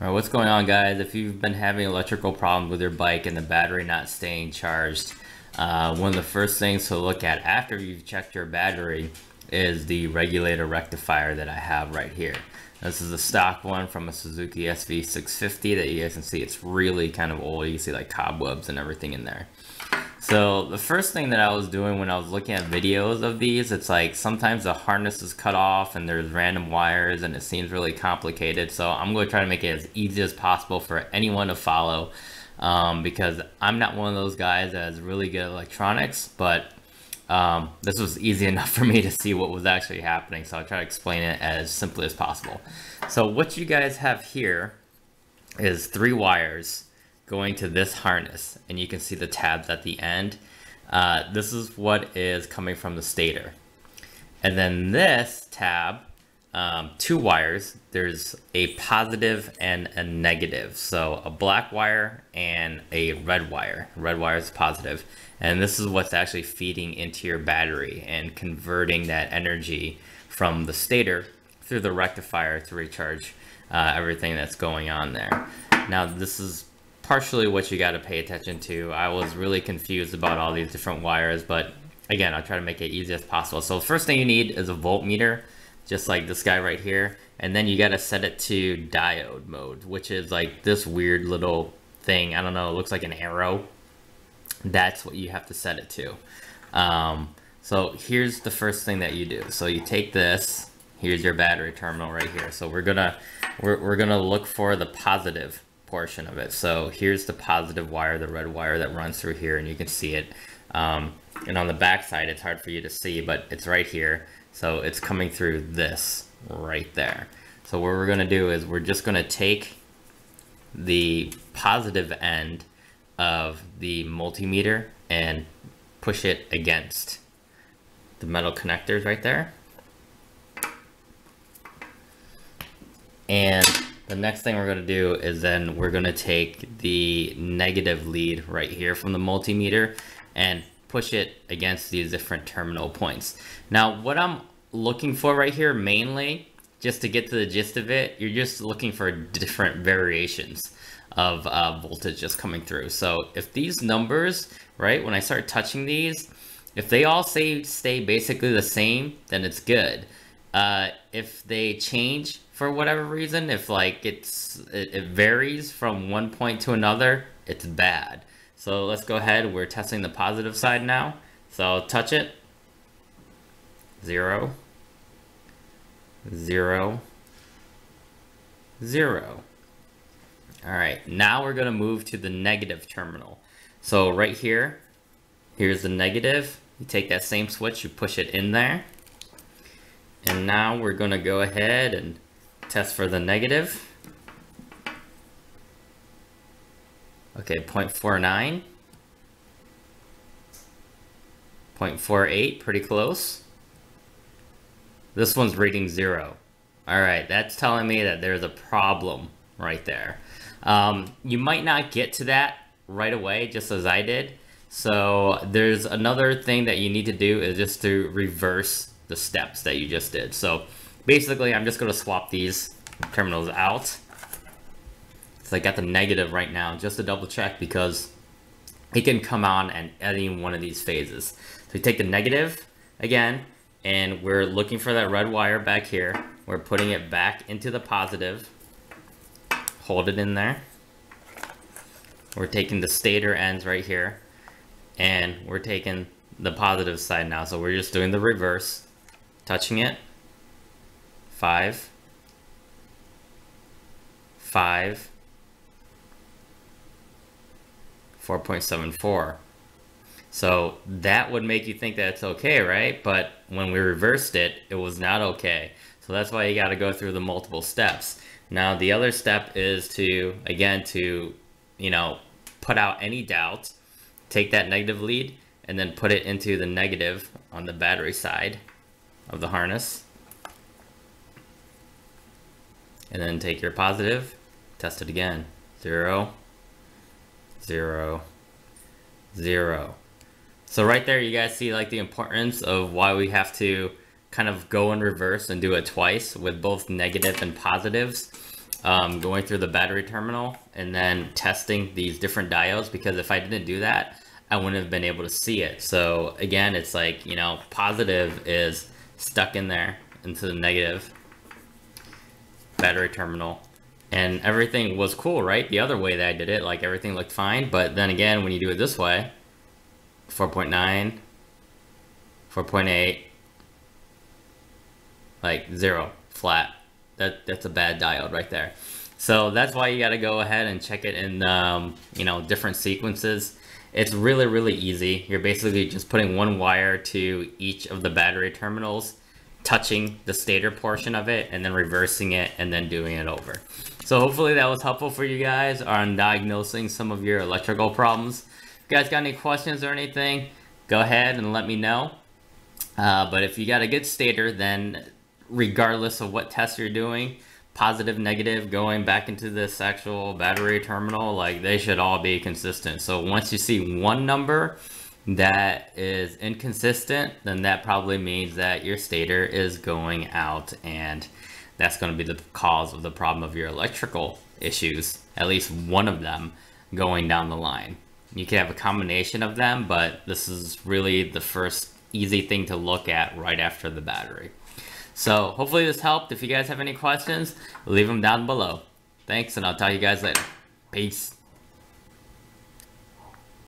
Alright, what's going on, guys? If you've been having electrical problems with your bike and the battery not staying charged, one of the first things to look at after you've checked your battery is the regulator rectifier that I have right here. This is a stock one from a Suzuki SV650 that you guys can see. It's really kind of old. You can see like cobwebs and everything in there. So the first thing that I was doing when I was looking at videos of these, it's like sometimes the harness is cut off and there's random wires and it seems really complicated. So I'm going to try to make it as easy as possible for anyone to follow, because I'm not one of those guys that's really good at electronics, but this was easy enough for me to see what was actually happening. So I'll try to explain it as simply as possible. So what you guys have here is 3 wires going to this harness, and you can see the tabs at the end. This is what is coming from the stator. And then this tab, 2 wires, there's a positive and a negative. So a black wire and a red wire. Red wire is positive. And this is what's actually feeding into your battery and converting that energy from the stator through the rectifier to recharge everything that's going on there. Now this is partially what you got to pay attention to. I was really confused about all these different wires, but again, I'll try to make it easy as possible. So the first thing you need is a voltmeter, just like this guy right here, and then you got to set it to diode mode, which is like this weird little thing. I don't know, it looks like an arrow. That's what you have to set it to. So here's the first thing that you do. So you take this, here's your battery terminal right here. So we're gonna look for the positive portion of it. So here's the positive wire, the red wire that runs through here, and you can see it. And on the back side, it's hard for you to see, but it's right here. So it's coming through this right there. So what we're gonna do is we're just gonna take the positive end of the multimeter and push it against the metal connectors right there. And the next thing we're going to do is then we're going to take the negative lead right here from the multimeter and push it against these different terminal points. Now, what I'm looking for right here, mainly, just to get to the gist of it, you're just looking for different variations of voltage just coming through. So if these numbers, right, when I start touching these, if they all stay basically the same, then it's good. If they change for whatever reason, if like it varies from one point to another, it's bad. So let's go ahead, we're testing the positive side now. So I'll touch it, 0, 0, 0. All right, now we're gonna move to the negative terminal. So right here, here's the negative. You take that same switch, you push it in there. And now we're gonna go ahead and test for the negative. Okay, 0.49. 0.48, pretty close. This one's reading 0. All right, that's telling me that there's a problem right there. You might not get to that right away, just as I did. So there's another thing that you need to do is just to reverse the steps that you just did. So basically, I'm just going to swap these terminals out. So I got the negative right now, just to double check, because it can come on at any one of these phases. So we take the negative again, and we're looking for that red wire back here. We're putting it back into the positive. Hold it in there. We're taking the stator ends right here, and we're taking the positive side now. So we're just doing the reverse, touching it. 5, 5, 4.74. So that would make you think that it's okay, right? But when we reversed it, it was not okay. So that's why you got to go through the multiple steps. Now the other step is to, again, you know, put out any doubt, take that negative lead, and then put it into the negative on the battery side of the harness. And then take your positive, test it again. 0, 0, 0. So right there, you guys see like the importance of why we have to kind of go in reverse and do it twice with both negative and positives. going through the battery terminal and then testing these different diodes, because if I didn't do that, I wouldn't have been able to see it. So again, it's like, you know, positive is stuck in there into the negative battery terminal, and everything was cool, right? The other way that I did it, like everything looked fine. But then again, when you do it this way, 4.9, 4.8, like 0, flat. That's a bad diode right there. So that's why you got to go ahead and check it in, you know, different sequences. It's really, really easy. You're basically just putting one wire to each of the battery terminals, touching the stator portion of it, and then reversing it, and then doing it over. So hopefully that was helpful for you guys on diagnosing some of your electrical problems. If you guys got any questions or anything, go ahead and let me know. But if you got a good stator, then regardless of what test you're doing, positive, negative, going back into this actual battery terminal, like they should all be consistent. So once you see one number that is inconsistent, then that probably means that your stator is going out, and that's going to be the cause of the problem of your electrical issues, at least one of them going down the line. You can have a combination of them, but this is really the first easy thing to look at right after the battery. So hopefully this helped. If you guys have any questions, leave them down below. Thanks, and I'll talk to you guys later. Peace.